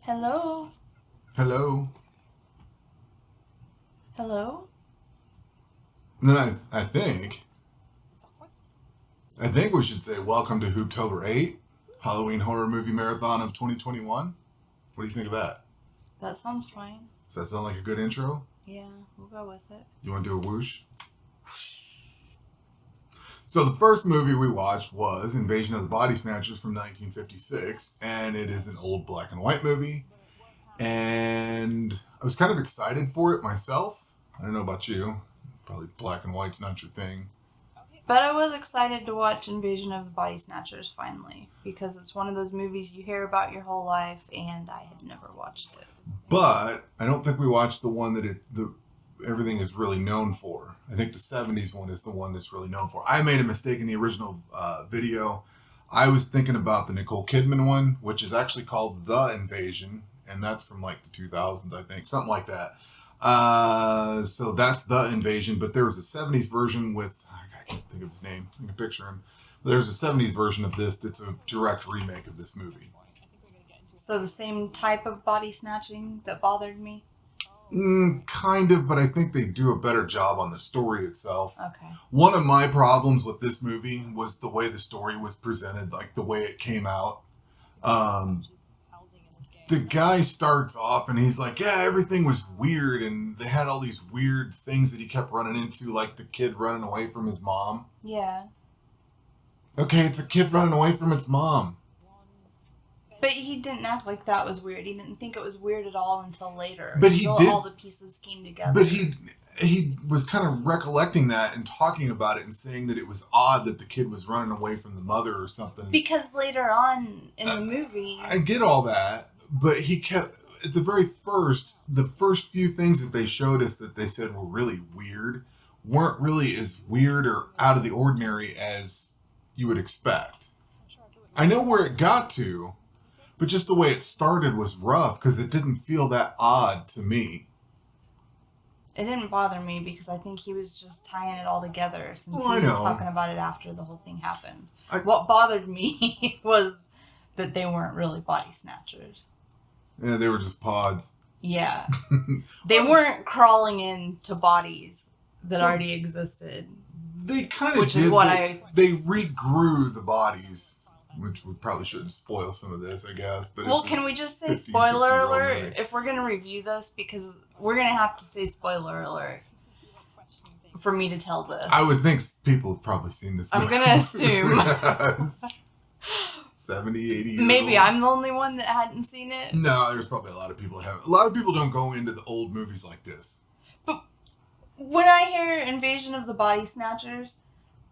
Hello? Hello. Hello? And then I think we should say welcome to Hooptober 8, Halloween Horror Movie Marathon of 2021. What do you think of that? That sounds fine. Does that sound like a good intro? Yeah, we'll go with it. You want to do a whoosh? So the first movie we watched was Invasion of the Body Snatchers from 1956, and it is an old black and white movie. And I was kind of excited for it myself. I don't know about you. Probably black and white's not your thing. But I was excited to watch Invasion of the Body Snatchers finally, because it's one of those movies you hear about your whole life, and I had never watched it. But I don't think we watched the one that everything is really known for. I think the 70s one is the one that's really known for. I made a mistake in the original video. I was thinking about the Nicole Kidman one, which is actually called The Invasion, and that's from like the 2000s, I think, something like that. So that's The Invasion, but there was a 70s version with, I can't think of his name, I can picture him. There's a 70s version of this that's a direct remake of this movie. So the same type of body snatching that bothered me? Kind of, but I think they do a better job on the story itself. Okay. One of my problems with this movie was the way the story was presented, like the way it came out. The guy starts off and he's like, yeah, everything was weird, and they had all these weird things that he kept running into, like the kid running away from his mom. Yeah. Okay, it's a kid running away from its mom. But he didn't act like that was weird. He didn't think it was weird at all until later. But he did. All the pieces came together. But he was kind of recollecting that and talking about it and saying that it was odd that the kid was running away from the mother or something. Because later on in the movie... I get all that, but he kept... At the first few things that they showed us that they said were really weird weren't really as weird or out of the ordinary as you would expect. I know where it got to, but just the way it started was rough because it didn't feel that odd to me. It didn't bother me because I think he was just tying it all together since he was talking about it after the whole thing happened. What bothered me was that they weren't really body snatchers. Yeah, they were just pods. Yeah. They weren't crawling into bodies that already existed. They kind of did. Which is what they regrew the bodies. Which we probably shouldn't spoil some of this, I guess. But well, can we just say spoiler alert if we're going to review this? Because we're going to have to say spoiler alert for me to tell this. I would think people have probably seen this movie. I'm going to assume. 70, 80 years Maybe old. I'm the only one that hadn't seen it. No, there's probably a lot of people that haven't. A lot of people don't go into the old movies like this. But when I hear Invasion of the Body Snatchers,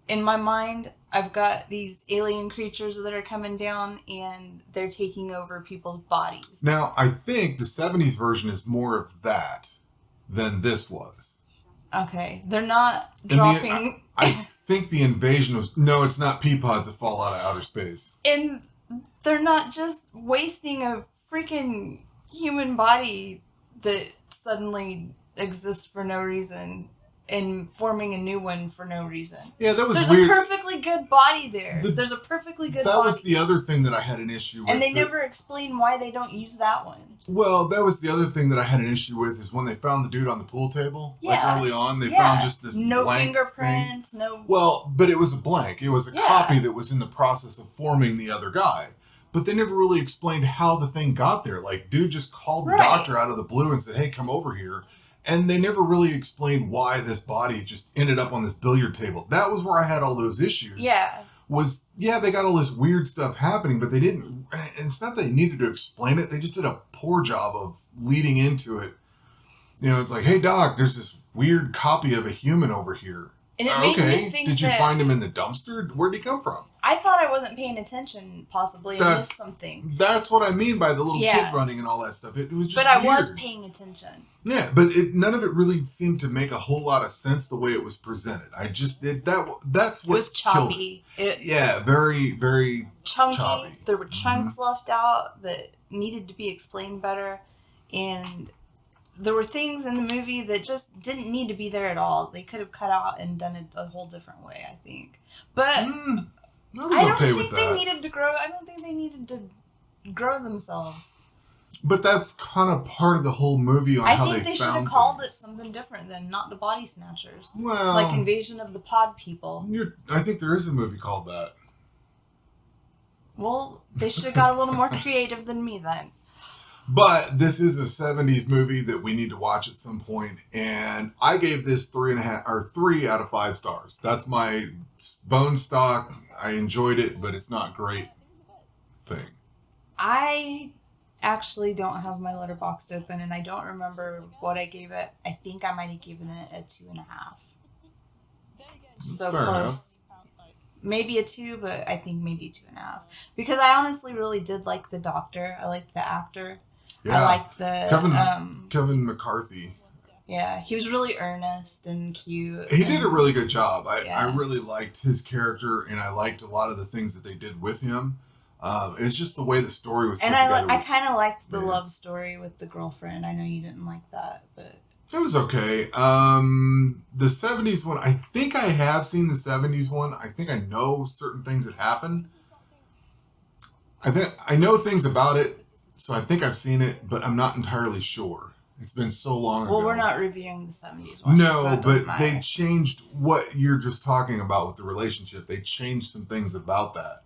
in my mind, I've got these alien creatures that are coming down and they're taking over people's bodies. Now, I think the 70s version is more of that than this was. Okay. They're not dropping... I think the invasion was... No, it's not pea pods that fall out of outer space. And they're not just wasting a freaking human body that suddenly exists for no reason and forming a new one for no reason. Yeah, that was There's weird. There's a perfectly good body there. There's a perfectly good body. That was the other thing that I had an issue with. And they never explain why they don't use that one. Well, that was the other thing that I had an issue with is when they found the dude on the pool table. Yeah. Like early on, they found just this no blank fingerprints, thing. no... Well, but it was a blank. It was a copy that was in the process of forming the other guy. But they never really explained how the thing got there. Like, dude just called the doctor out of the blue and said, hey, come over here. And they never really explained why this body just ended up on this billiard table. That was where I had all those issues. Yeah. They got all this weird stuff happening, but they didn't, and it's not that they needed to explain it. They just did a poor job of leading into it. You know, it's like, hey, doc, there's this weird copy of a human over here. And it made me think did you find him in the dumpster? Where'd he come from? I thought I wasn't paying attention, possibly, and missed something. That's what I mean by the little kid running and all that stuff. It was just I was paying attention. Yeah, but none of it really seemed to make a whole lot of sense the way it was presented. That's what it was choppy. Very, very choppy. There were chunks left out that needed to be explained better, and there were things in the movie that just didn't need to be there at all. They could have cut out and done it a whole different way, I think. But I was okay with that. I don't think they needed to grow themselves. But that's kind of part of the whole movie on how they found I think they should have called it something different than not the Body Snatchers. Well, like Invasion of the Pod People. I think there is a movie called that. Well, they should have got a little more creative than me then. But this is a 70s movie that we need to watch at some point, and I gave this 3 out of 5 stars. That's my bone stock. I enjoyed it, but it's not great thing. I actually don't have my Letterboxd open, and I don't remember what I gave it. I think I might have given it a 2.5. So fair close. Enough. Maybe a 2, but I think maybe 2.5. Because I honestly really did like the doctor. I liked the actor. Yeah. I liked the Kevin McCarthy. Yeah, he was really earnest and cute. He did a really good job. I really liked his character, and I liked a lot of the things that they did with him. It's just the way the story was put together. And I kind of liked the love story with the girlfriend. I know you didn't like that, but it was okay. The 70s one, I think I have seen the 70s one. I think I know certain things that happened. I know things about it, so I think I've seen it, but I'm not entirely sure. It's been so long ago. Well, we're not reviewing the 70s one. No, so but they changed what you're just talking about with the relationship. They changed some things about that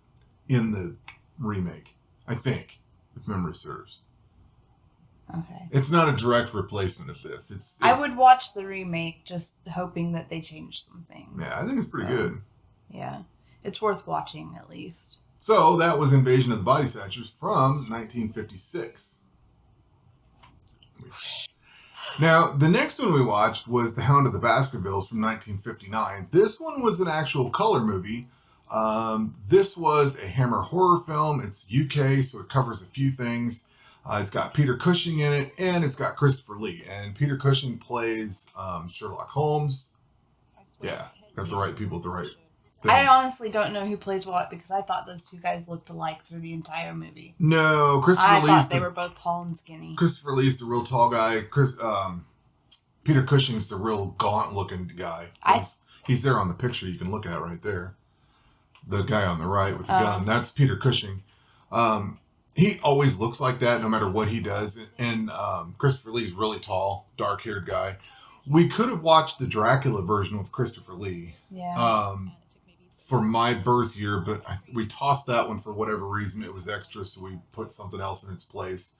in the remake, I think, if memory serves. Okay. It's not a direct replacement of this. I would watch the remake just hoping that they changed some things. Yeah, I think it's pretty good. Yeah. It's worth watching at least. So that was Invasion of the Body Snatchers from 1956. Now, the next one we watched was The Hound of the Baskervilles from 1959. This one was an actual color movie. This was a Hammer horror film. It's UK, so it covers a few things. It's got Peter Cushing in it, and it's got Christopher Lee. And Peter Cushing plays Sherlock Holmes. Yeah, got the right people at the right thing. I honestly don't know who plays what because I thought those two guys looked alike through the entire movie. No, I thought they were both tall and skinny. Christopher Lee's the real tall guy. Peter Cushing's the real gaunt-looking guy. He's there on the picture you can look at right there. The guy on the right with the gun. That's Peter Cushing. He always looks like that no matter what he does. And Christopher Lee's really tall, dark-haired guy. We could have watched the Dracula version with Christopher Lee. Yeah. For my birth year, but we tossed that one for whatever reason. It was extra, so we put something else in its place.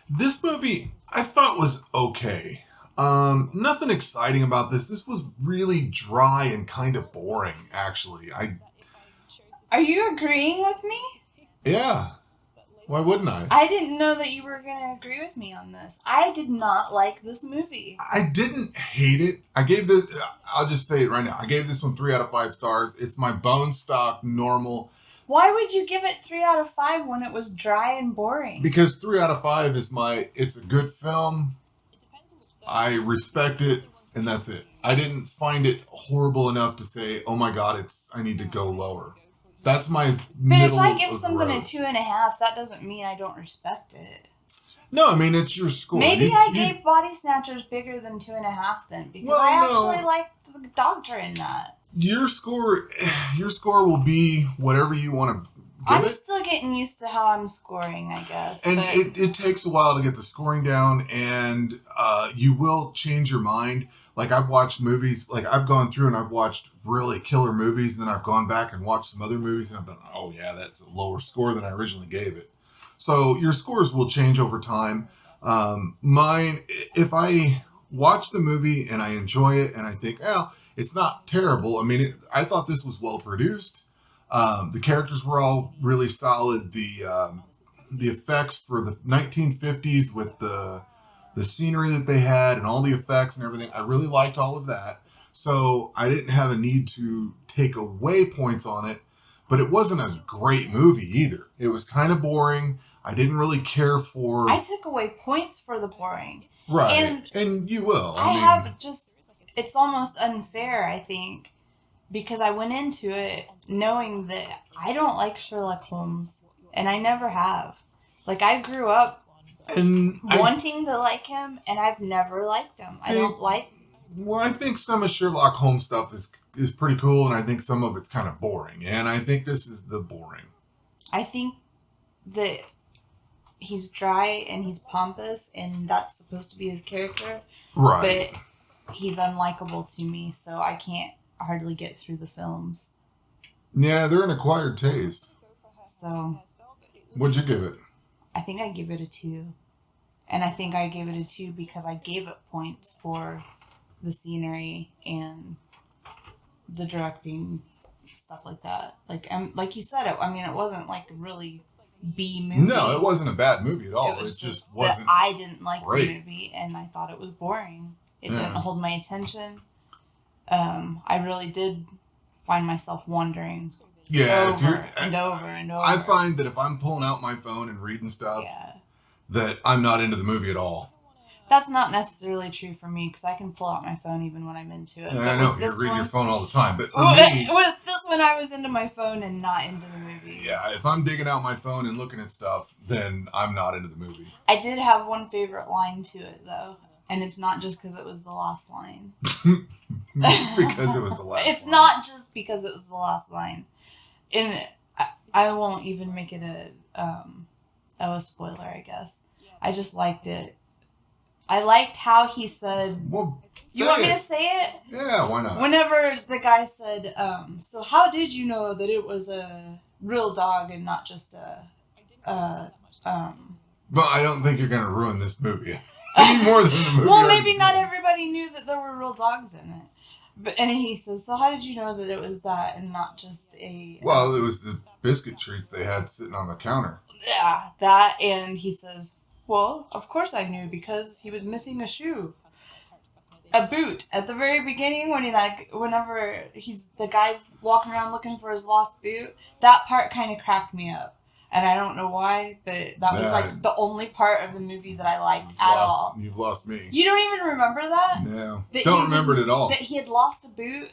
This movie I thought was okay. Nothing exciting about this. This was really dry and kind of boring, actually. Are you agreeing with me? Yeah. Why wouldn't I? I didn't know that you were going to agree with me on this. I did not like this movie. I didn't hate it. I'll just say it right now. I gave this one 3 out of 5 stars. It's my bone stock normal. Why would you give it 3 out of 5 when it was dry and boring? Because 3 out of 5 is it's a good film. I respect it, and that's it. I didn't find it horrible enough to say, oh my God, I need to go lower. That's my middle. But if I give something a 2.5, that doesn't mean I don't respect it. No, I mean, it's your score. Maybe I gave Body Snatchers bigger than 2.5 then, because I actually liked the doctor in that. Your score will be whatever you want to give I'm it. still getting used to how I'm scoring, I guess. And it takes a while to get the scoring down, and you will change your mind. Like, I've watched movies, like, I've gone through and I've watched really killer movies, and then I've gone back and watched some other movies, and I've been, oh, yeah, that's a lower score than I originally gave it. So your scores will change over time. Mine, if I watch the movie and I enjoy it and I think, oh, it's not terrible. I mean, I thought this was well produced. The characters were all really solid. The effects for the 1950s with the scenery that they had and all the effects and everything, I really liked all of that. So I didn't have a need to take away points on it, but it wasn't a great movie either. It was kind of boring. I didn't really care for... I took away points for the boring. Right. And you will. It's almost unfair, I think, because I went into it knowing that I don't like Sherlock Holmes, and I never have. Like, I grew up wanting to like him, and I've never liked him. I don't like... Well, I think some of Sherlock Holmes stuff is is pretty cool, and I think some of it's kind of boring. And I think this is the boring. I think that he's dry and he's pompous, and that's supposed to be his character. Right. But he's unlikable to me, so I can't hardly get through the films. Yeah, they're an acquired taste. So. What'd you give it? I think I give it a 2. And I think I gave it a 2 because I gave it points for the scenery and the directing, stuff like that. Like you said, it wasn't like a really B movie. No, it wasn't a bad movie at all. It just wasn't. I didn't like great. The movie, and I thought it was boring. It didn't hold my attention. I really did find myself wondering. Yeah, over and over. I find that if I'm pulling out my phone and reading stuff, that I'm not into the movie at all. That's not necessarily true for me, because I can pull out my phone even when I'm into it. Yeah, I know, you're reading your phone all the time. But for me... With this one, I was into my phone and not into the movie. Yeah, if I'm digging out my phone and looking at stuff, then I'm not into the movie. I did have one favorite line to it, though. And it's not just because it was the last line. Because it was the last line. It's not just because it was the last line. And I won't even make it a spoiler, I guess. I just liked it. I liked how he said... Well, you want me to say it? Yeah, why not? Whenever the guy said, so how did you know that it was a real dog and not just But I don't think you're going to ruin this movie. Any more than the movie. Well, maybe not everybody knew that there were real dogs in it. And he says, so how did you know that it was that and not just a... Well, it was the biscuit treats they had sitting on the counter. Yeah, that, and he says, well, of course I knew, because he was missing a shoe. A boot. At the very beginning, when whenever the guy's walking around looking for his lost boot, that part kind of cracked me up. And I don't know why, but that was the only part of the movie that I liked all. You've lost me. You don't even remember that? No. Don't remember it at all. That he had lost a boot?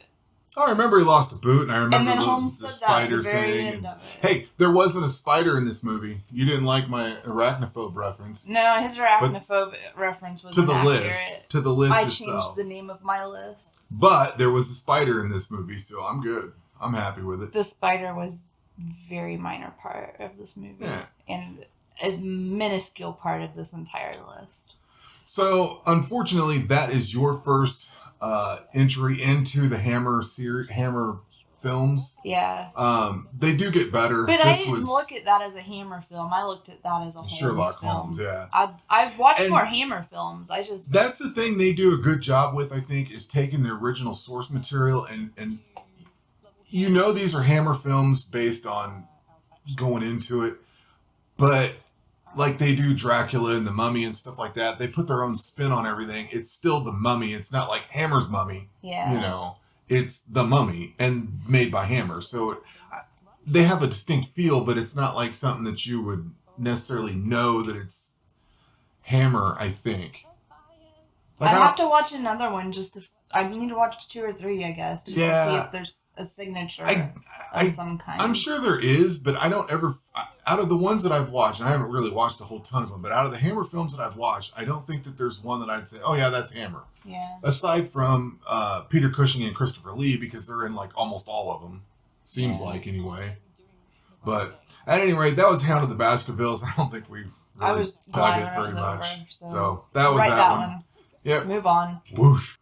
I remember he lost a boot, and I remember and then Holmes the said spider that at the very thing. End of it. Hey, there wasn't a spider in this movie. You didn't like my arachnophobe reference. No, his arachnophobe reference was to the inaccurate. list. To the list I itself. changed the name of my list. But there was a spider in this movie, so I'm good. I'm happy with it. The spider was very minor part of this movie, and a minuscule part of this entire list. So, unfortunately, that is your first entry into the Hammer films. Yeah. They do get better. But I didn't look at that as a Hammer film. I looked at that as a Sherlock film. Holmes, yeah. I've watched more Hammer films. That's the thing they do a good job with, I think, is taking the original source material and you know these are Hammer films based on going into it, but like they do Dracula and the Mummy and stuff like that, they put their own spin on everything. It's still the Mummy. It's not like Hammer's Mummy. Yeah. You know, it's the Mummy and made by Hammer. So they have a distinct feel, but it's not like something that you would necessarily know that it's Hammer, I think. Like, I'd have to watch another one I need to watch 2 or 3, I guess, just to see if there's a signature of some kind. I'm sure there is, but I don't ever... Out of the ones that I've watched, and I haven't really watched a whole ton of them, but out of the Hammer films that I've watched, I don't think that there's one that I'd say, oh yeah, that's Hammer. Yeah. Aside from Peter Cushing and Christopher Lee, because they're in like almost all of them. Seems like, anyway. But at any rate, that was Hound of the Baskervilles. I don't think we really dug it very much. So that was that one. Yep. Move on. Whoosh.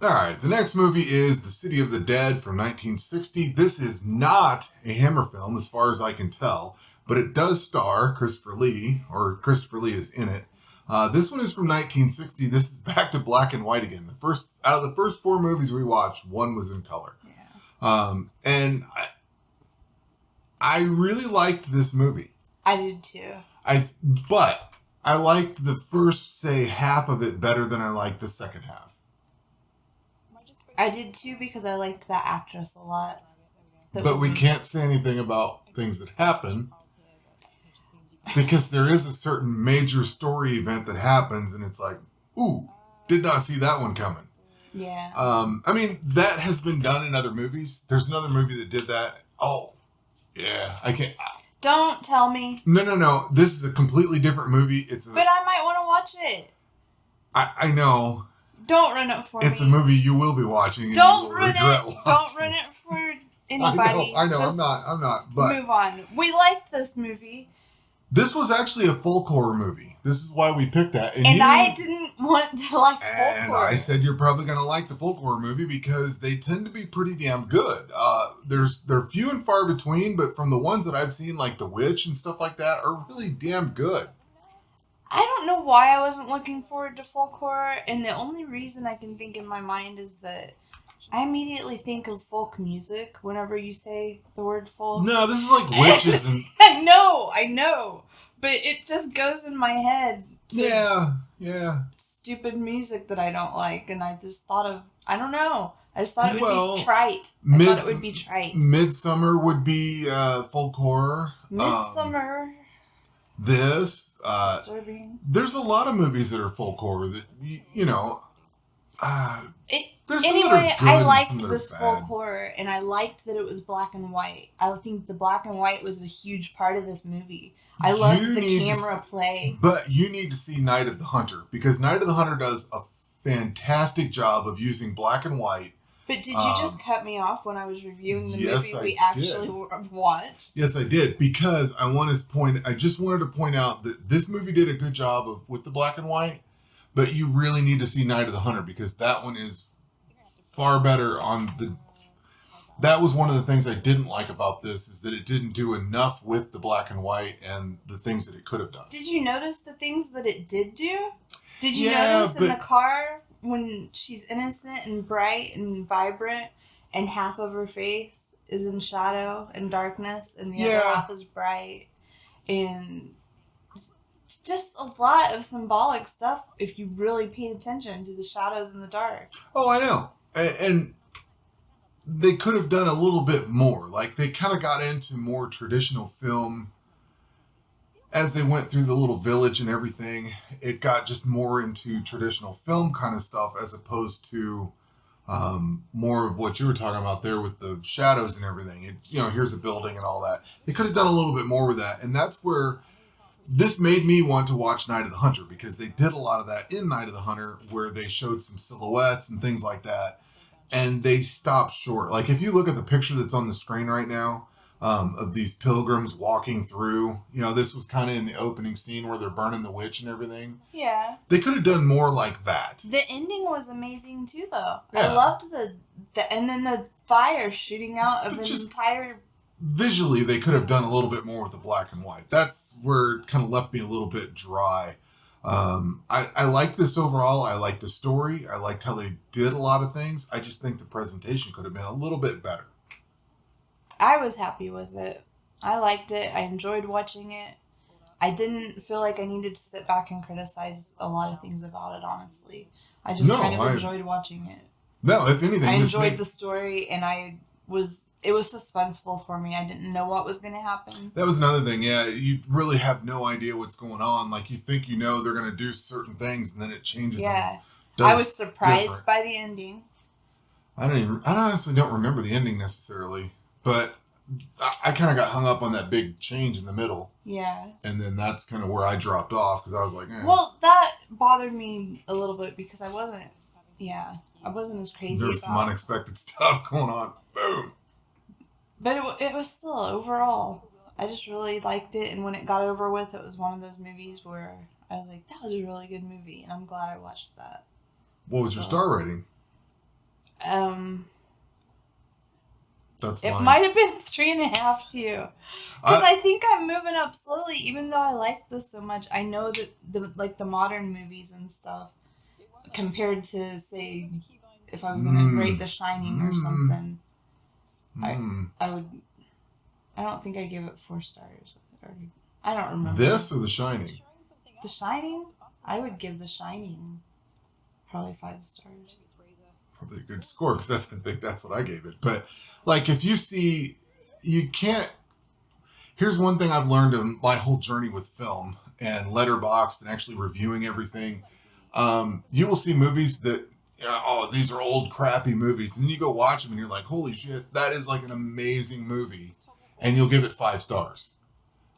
All right, the next movie is The City of the Dead from 1960. This is not a Hammer film, as far as I can tell, but it does star Christopher Lee, or Christopher Lee is in it. This one is from 1960. This is back to black and white again. Out of the first 4 movies we watched, one was in color. Yeah. And I really liked this movie. I did too. But I liked the first, say, half of it better than I liked the second half. I did too, because I liked that actress a lot. But we can't say anything about things that happen, because there is a certain major story event that happens, and it's like, ooh, did not see that one coming. Yeah. I mean, that has been done in other movies. There's another movie that did that. Oh, yeah. I can't. Don't tell me. No. This is a completely different movie. But I might want to watch it. I know. Don't ruin it for me. It's a movie you will be watching. And don't you will ruin regret it. watching. Don't ruin it for anybody. I know. Just I'm not. But move on. We liked this movie. This was actually a folk horror movie. This is why we picked that. And I didn't want to like folk horror. And I said you're probably going to like the folk horror movie because they tend to be pretty damn good. They're few and far between, but from the ones that I've seen, like The Witch and stuff like that, are really damn good. I don't know why I wasn't looking forward to folk horror, and the only reason I can think in my mind is that I immediately think of folk music whenever you say the word folk. No, this is like witches and... I know. But it just goes in my head. Yeah. Stupid music that I don't like, and I just thought of... I don't know. I just thought it would be trite. I thought it would be trite. Midsummer would be folk horror. Midsummer. This... disturbing. There's a lot of movies that are folk horror that, you know... Anyway, I liked this folk horror, and I liked that it was black and white. I think the black and white was a huge part of this movie. I loved the camera play. But you need to see Night of the Hunter, because Night of the Hunter does a fantastic job of using black and white. But did you just cut me off when I was reviewing the movie we actually watched? Yes, I did, because I just wanted to point out that this movie did a good job with the black and white, but you really need to see Night of the Hunter, because that one is far better that was one of the things I didn't like about this, is that it didn't do enough with the black and white and the things that it could have done. Did you notice the things that it did do? Did you notice in the car when she's innocent and bright and vibrant and half of her face is in shadow and darkness and the other half is bright, and just a lot of symbolic stuff if you really paid attention to the shadows in the dark. Oh, I know. And they could have done a little bit more. Like, they kind of got into more traditional film as they went through the little village and everything. It got just more into traditional film kind of stuff, as opposed to more of what you were talking about there with the shadows and everything. Here's a building and all that. They could have done a little bit more with that. And that's where this made me want to watch Night of the Hunter, because they did a lot of that in Night of the Hunter, where they showed some silhouettes and things like that. And they stopped short. Like, if you look at the picture that's on the screen right now, of these pilgrims walking through, this was kind of in the opening scene where they're burning the witch and everything. Yeah. They could have done more like that. The ending was amazing too, though. Yeah. I loved and then the fire shooting out of an entire... Visually, they could have done a little bit more with the black and white. That's where it kind of left me a little bit dry. I like this overall. I like the story. I liked how they did a lot of things. I just think the presentation could have been a little bit better. I was happy with it. I liked it. I enjoyed watching it. I didn't feel like I needed to sit back and criticize a lot of things about it, honestly. I just enjoyed watching it. No, if anything, I enjoyed the story, and it was suspenseful for me. I didn't know what was going to happen. That was another thing. Yeah, you really have no idea what's going on. Like, you think they're going to do certain things, and then it changes. Yeah. I was surprised by the ending. I honestly don't remember the ending necessarily, but I kind of got hung up on that big change in the middle. Yeah. And then that's kind of where I dropped off, because I was like, Well, that bothered me a little bit, because I wasn't as crazy. There's some unexpected stuff going on. Boom. But it was still, overall, I just really liked it. And when it got over with, it was one of those movies where I was like, that was a really good movie. And I'm glad I watched that. What was your star rating? That's fine. It might have been 3.5 too. Because I think I'm moving up slowly, even though I like this so much. I know that the modern movies and stuff, compared to, say, if I was going to rate The Shining or something, I would. I don't think I gave it 4 stars. I don't remember. This or The Shining? The Shining? I would give The Shining probably 5 stars. Probably a good score, because I think that's what I gave it. But, like, if you see, you can't. Here's one thing I've learned in my whole journey with film and Letterboxd and actually reviewing everything. You will see movies that, these are old crappy movies, and then you go watch them and you're like, holy shit, that is like an amazing movie, and you'll give it 5 stars.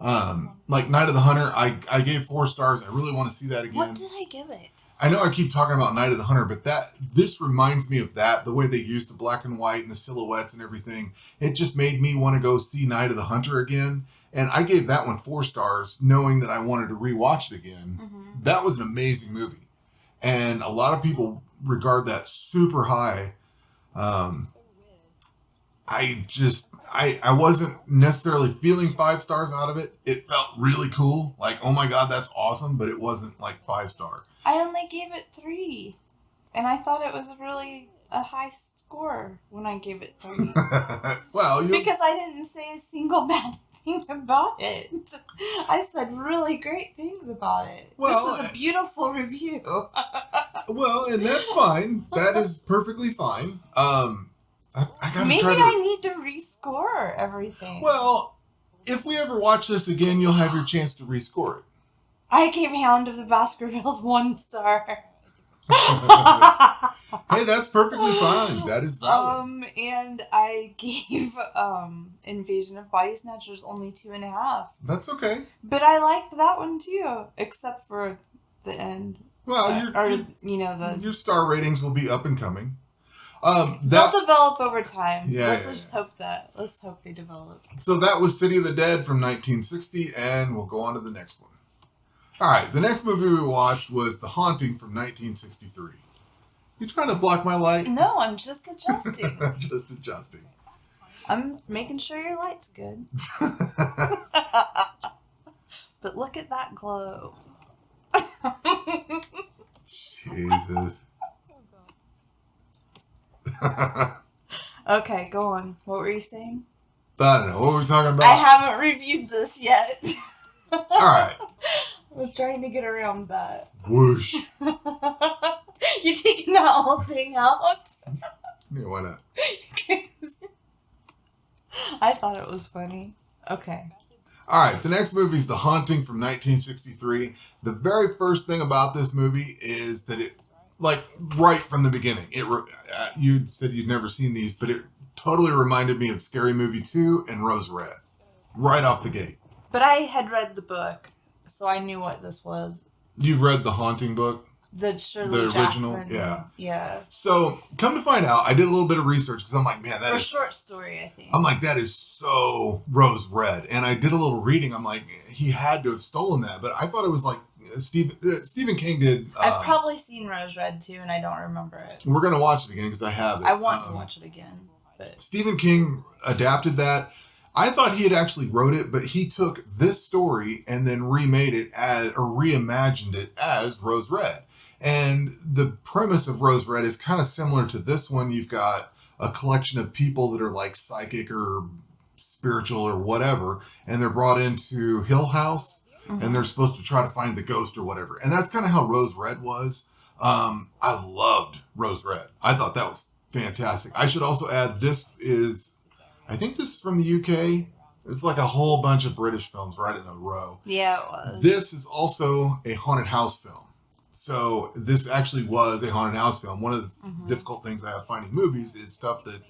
Like Night of the Hunter, I gave 4 stars. I really want to see that again. What did I give it? I know I keep talking about Night of the Hunter, but this reminds me of that. The way they used the black and white and the silhouettes and everything. It just made me want to go see Night of the Hunter again. And I gave that one 4 stars, knowing that I wanted to rewatch it again. Mm-hmm. That was an amazing movie. And a lot of people regard that super high. I wasn't necessarily feeling 5 stars out of it. It felt really cool. Like, oh my God, that's awesome. But it wasn't like 5 star. I only gave it 3. And I thought it was really a high score when I gave it 3. Well, because I didn't say a single bad thing about it. I said really great things about it. Well, this is a beautiful review. Well, and that's fine. That is perfectly fine. Maybe I need to rescore everything. Well, if we ever watch this again, you'll have your chance to rescore it. I gave Hound of the Baskervilles 1 star. Hey, that's perfectly fine. That is valid. And I gave Invasion of Body Snatchers only 2.5. That's okay. But I liked that one too, except for the end. Well, your star ratings will be up and coming. They'll develop over time. Yeah, Let's hope they develop. So that was City of the Dead from 1960, and we'll go on to the next one. All right, the next movie we watched was The Haunting from 1963. You trying to block my light? No, I'm just adjusting. Just adjusting. I'm making sure your light's good. But look at that glow. Jesus. Okay, go on. What were you saying? I don't know. What were we talking about? I haven't reviewed this yet. All right. I was trying to get around that. Whoosh. You're taking that whole thing out? Yeah, why not? I thought it was funny. Okay. All right. The next movie is The Haunting from 1963. The very first thing about this movie is that it, like, right from the beginning, you said you'd never seen these, but it totally reminded me of Scary Movie 2 and Rose Red. Right off the gate. But I had read the book, so I knew what this was. You read the Haunting book? The original, Jackson, yeah. Yeah. So, come to find out, I did a little bit of research because I'm like, man, that is... For a short story, I think. I'm like, that is so Rose Red. And I did a little reading. I'm like, he had to have stolen that. But I thought it was like Stephen King did... I've probably seen Rose Red, too, and I don't remember it. We're going to watch it again because I have it. I want to watch it again. But Stephen King adapted that. I thought he had actually wrote it, but he took this story and then remade it reimagined it as Rose Red. And the premise of Rose Red is kind of similar to this one. You've got a collection of people that are like psychic or spiritual or whatever, and they're brought into Hill House, and they're supposed to try to find the ghost or whatever. And that's kind of how Rose Red was. I loved Rose Red. I thought that was fantastic. I should also add, I think this is from the UK. It's like a whole bunch of British films right in a row. Yeah, it was. This is also a haunted house film. So this actually was a haunted house film. One of the difficult things I have finding movies is stuff that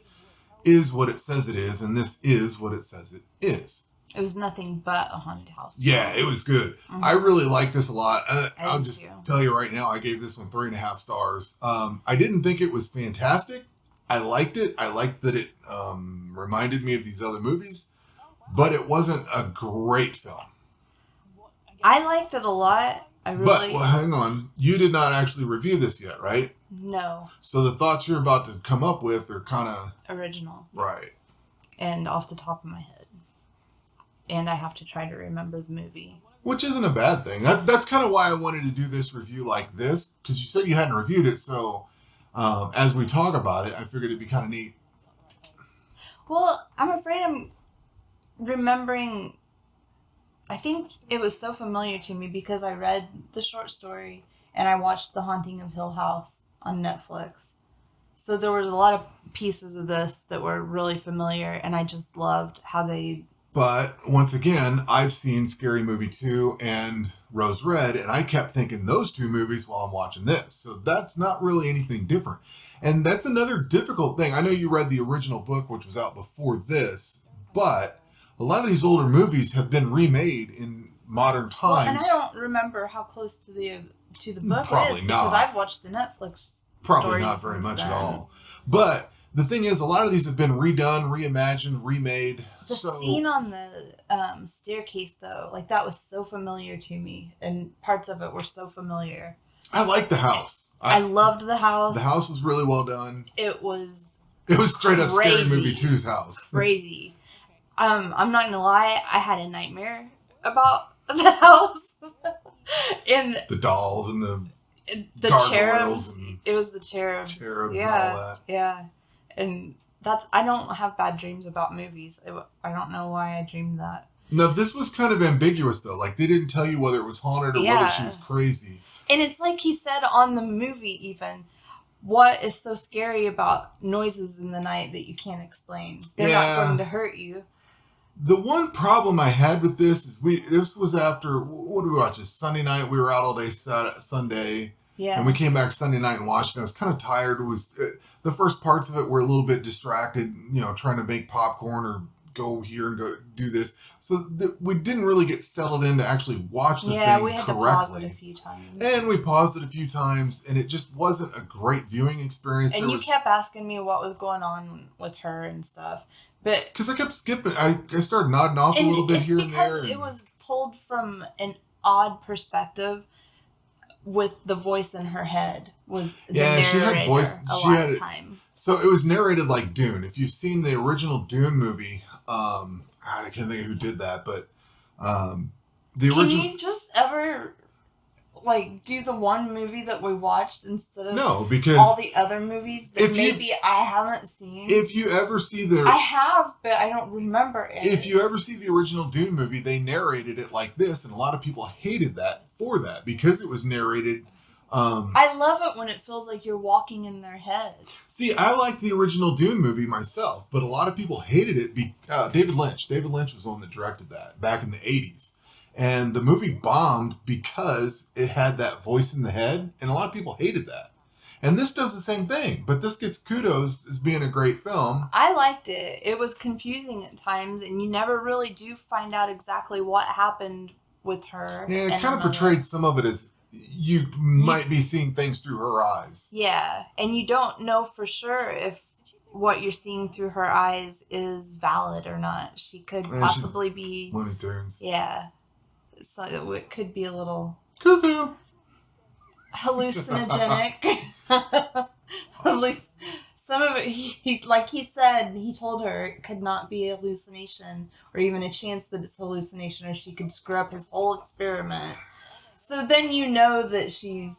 is what it says it is, and this is what it says it is. It was nothing but a haunted house film. Yeah, it was good. I really like this a lot. I'll just tell you right now, I gave this one 3.5 stars. I didn't think it was fantastic. I liked it. I liked that it reminded me of these other movies, but it wasn't a great film. I liked it a lot. But hang on, you did not actually review this yet, right? No. So the thoughts you're about to come up with are kind of original, right? And off the top of my head, and I have to try to remember the movie, which isn't a bad thing. That's kind of why I wanted to do this review like this, because you said you hadn't reviewed it. So as we talk about it, I figured it'd be kind of neat. Well, I'm afraid I'm remembering. I think it was so familiar to me because I read the short story and I watched The Haunting of Hill House on Netflix. So there were a lot of pieces of this that were really familiar, and I just loved how they... But once again, I've seen Scary Movie 2 and Rose Red, and I kept thinking those two movies while I'm watching this. So that's not really anything different. And that's another difficult thing. I know you read the original book, which was out before this, but... a lot of these older movies have been remade in modern times. Well, and I don't remember how close to the book Probably it is because not. I've watched the Netflix. Probably not very much at all. But the thing is, a lot of these have been redone, reimagined, remade. The scene on the staircase, though, like that was so familiar to me, and parts of it were so familiar. I like the house. I loved the house. The house was really well done. It was straight up Scary Movie 2's house. Crazy. I'm not gonna lie, I had a nightmare about the house. And the dolls and the cherubs. It was the cherubs. And all that. Yeah. And I don't have bad dreams about movies. I don't know why I dreamed that. No, this was kind of ambiguous though. Like they didn't tell you whether it was haunted or whether she was crazy. And it's like he said on the movie even, what is so scary about noises in the night that you can't explain? They're not going to hurt you. The one problem I had with this is this was after, what did we watch? This Sunday night. We were out all day Sunday. Yeah. And we came back Sunday night and watched it. I was kind of tired. It was the first parts of it were a little bit distracted, trying to make popcorn or go here and go do this. So we didn't really get settled in to actually watch the thing correctly. Yeah, we had to pause it a few times. And we paused it a few times, and it just wasn't a great viewing experience. And you kept asking me what was going on with her and stuff. Because I kept skipping. I started nodding off a little bit here and there. Because it was told from an odd perspective with the voice in her head. She had voice a lot of times. So it was narrated like Dune. If you've seen the original Dune movie, I can't think of who did that, but the original. Can you just ever do the one movie that we watched instead of because all the other movies that maybe I haven't seen? If you ever see I have, but I don't remember it. If you ever see the original Dune movie, they narrated it like this, and a lot of people hated that for that because it was narrated. I love it when it feels like you're walking in their head. See, I like the original Dune movie myself, but a lot of people hated it. David Lynch was the one that directed that back in the 80s. And the movie bombed because it had that voice in the head, and a lot of people hated that. And this does the same thing, but this gets kudos as being a great film. I liked it. It was confusing at times, and you never really do find out exactly what happened with her. Yeah, it kind of portrayed some of it as you might be seeing things through her eyes. Yeah, and you don't know for sure if what you're seeing through her eyes is valid or not. She could possibly be Looney Tunes. Yeah. So it could be a little cuckoo, hallucinogenic. Some of it, he told her it could not be a hallucination or even a chance that it's hallucination, or she could screw up his whole experiment. So then you know that she's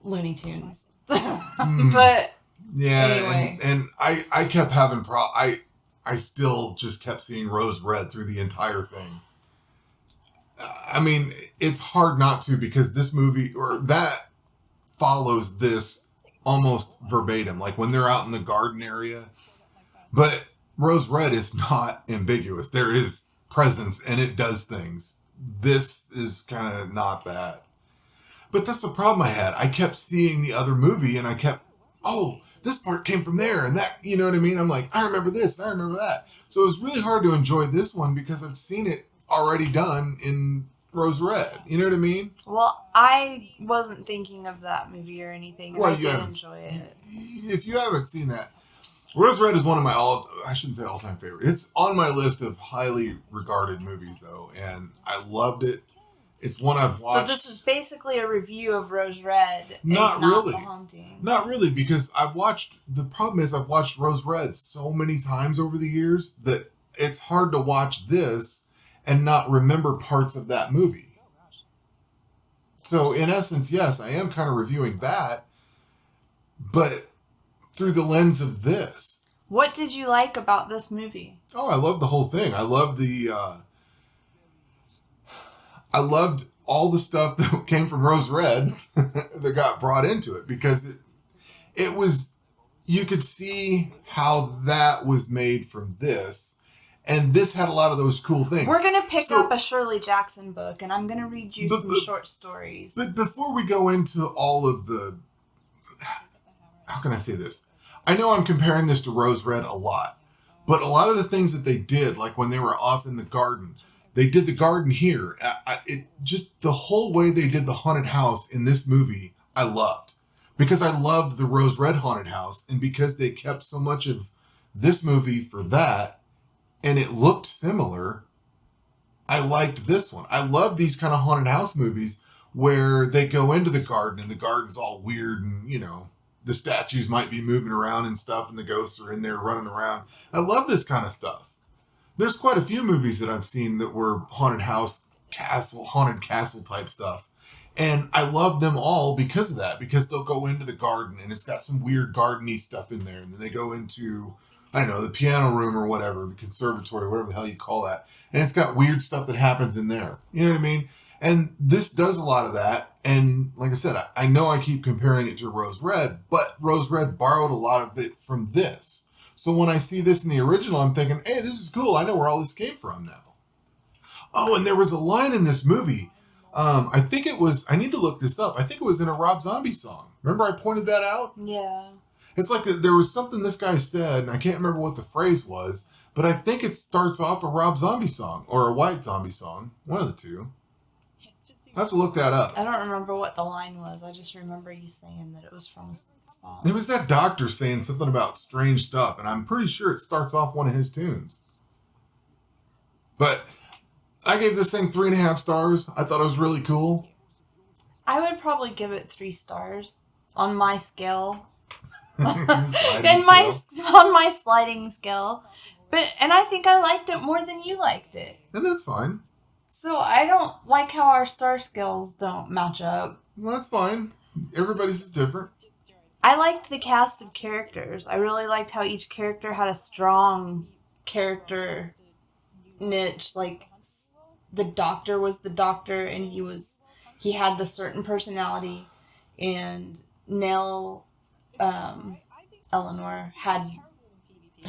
Looney Tunes. But yeah, anyway. and I kept having I still just kept seeing Rose Red through the entire thing. I mean, it's hard not to because this movie or that follows this almost verbatim, like when they're out in the garden area. But Rose Red is not ambiguous. There is presence and it does things. This is kind of not that. But that's the problem I had. I kept seeing the other movie and I kept, this part came from there and that, you know what I mean? I'm like, I remember this and I remember that. So it was really hard to enjoy this one because I've seen it already done in Rose Red. You know what I mean? Well, I wasn't thinking of that movie or anything. Well, I did enjoy it. If you haven't seen that, Rose Red is one of my I shouldn't say all-time favorite. It's on my list of highly regarded movies, though, and I loved it. It's one I've watched. So this is basically a review of Rose Red. Not really. The Haunting. Not really, because the problem is I've watched Rose Red so many times over the years that it's hard to watch this and not remember parts of that movie. So in essence, yes, I am kind of reviewing that, but through the lens of this. What did you like about this movie? Oh, I loved the whole thing. I loved I loved all the stuff that came from Rose Red that got brought into it because it was, you could see how that was made from this. And this had a lot of those cool things. We're going to pick up a Shirley Jackson book, and I'm going to read you some short stories. But before we go into all of the... How can I say this? I know I'm comparing this to Rose Red a lot. But a lot of the things that they did, like when they were off in the garden, They did the garden here. It just the whole way they did the haunted house in this movie, I loved. Because I loved the Rose Red haunted house, and because they kept so much of this movie for that, and it looked similar, I liked this one. I love these kind of haunted house movies where they go into the garden and the garden's all weird and, the statues might be moving around and stuff and the ghosts are in there running around. I love this kind of stuff. There's quite a few movies that I've seen that were haunted castle type stuff. And I love them all because of that, because they'll go into the garden and it's got some weird garden-y stuff in there. And then they go into, I don't know, the piano room or whatever, the conservatory, whatever the hell you call that. And it's got weird stuff that happens in there. You know what I mean? And this does a lot of that. And like I said, I know I keep comparing it to Rose Red, but Rose Red borrowed a lot of it from this. So when I see this in the original, I'm thinking, hey, this is cool. I know where all this came from now. Oh, and there was a line in this movie. I think it was, I need to look this up. I think it was in a Rob Zombie song. Remember I pointed that out? Yeah. It's like there was something this guy said, and I can't remember what the phrase was, but I think it starts off a Rob Zombie song or a White Zombie song. One of the two. I have to look that up. I don't remember what the line was. I just remember you saying that it was from a song. It was that doctor saying something about strange stuff, and I'm pretty sure it starts off one of his tunes. But I gave this thing 3.5 stars. I thought it was really cool. I would probably give it 3 stars on my scale. On my sliding scale. And I think I liked it more than you liked it. And that's fine. So I don't like how our star scales don't match up. Well, that's fine. Everybody's is different. I liked the cast of characters. I really liked how each character had a strong character niche. Like, the doctor was the doctor, and he had the certain personality, and Nell, Eleanor had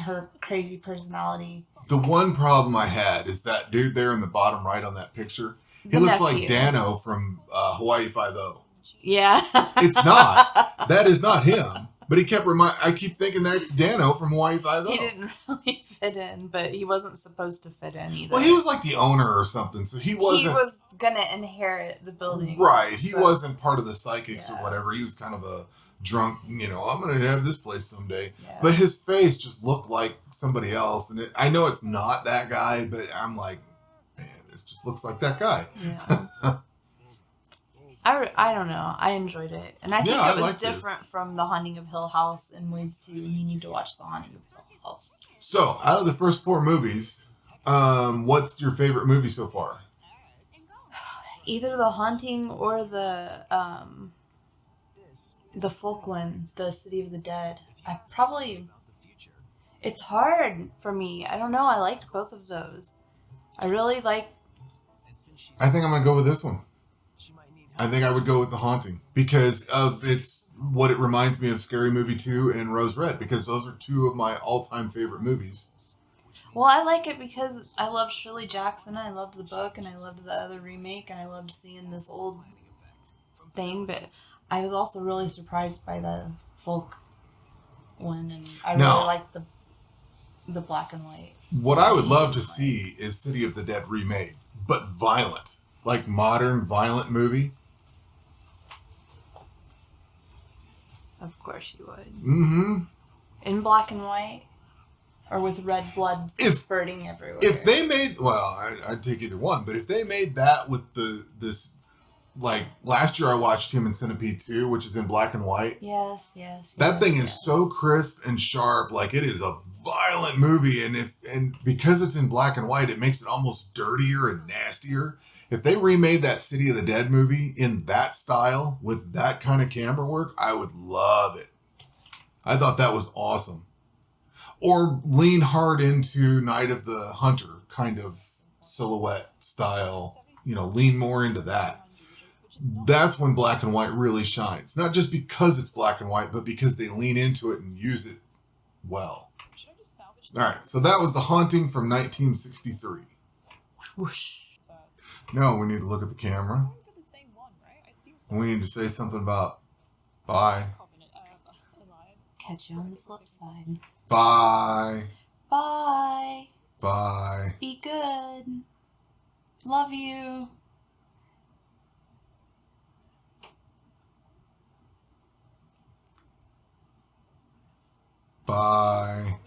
her crazy personality. The one problem I had is that dude there in the bottom right on that picture. He looks like Dano from Hawaii Five-0. Yeah. It's not. That is not him. But he kept I keep thinking that's Dano from Hawaii Five-0. He didn't really fit in, but he wasn't supposed to fit in either. Well, he was like the owner or something, so he wasn't. He was gonna inherit the building. Right. He wasn't part of the psychics or whatever. He was kind of a drunk, I'm going to have this place someday. Yeah. But his face just looked like somebody else. And I know it's not that guy, but I'm like, man, this just looks like that guy. Yeah. I don't know. I enjoyed it. And I think it was different from The Haunting of Hill House in ways too. And you need to watch The Haunting of Hill House. So, out of the first 4 movies, what's your favorite movie so far? Either The Haunting or the folk one, The City of the Dead. It's hard for me. I don't know. I liked both of those. I really like. I think I'm going to go with this one. I think I would go with The Haunting because of what it reminds me of Scary Movie 2 and Rose Red, because those are 2 of my all-time favorite movies. Well, I like it because I loved Shirley Jackson, I loved the book, and I loved the other remake, and I loved seeing this old thing, but I was also really surprised by the folk one, and I really liked the black and white. What I would love to see is City of the Dead remade, but violent. Like modern violent movie. Of course you would. Mm-hmm. In black and white? Or with red blood spurting everywhere? If they made, I'd take either one, but if they made that with this, like last year I watched Human Centipede 2, which is in black and white. Yes. That thing is so crisp and sharp, like it is a violent movie, and because it's in black and white, it makes it almost dirtier and nastier. If they remade that City of the Dead movie in that style with that kind of camera work, I would love it. I thought that was awesome. Or lean hard into Night of the Hunter kind of silhouette style, lean more into that. That's when black and white really shines. Not just because it's black and white, but because they lean into it and use it well. All right, so that was The Haunting from 1963. Whoosh. No, we need to look at the camera. We need to say something about bye. Catch you on the flip side. Bye. Bye. Bye. Be good. Love you. Bye.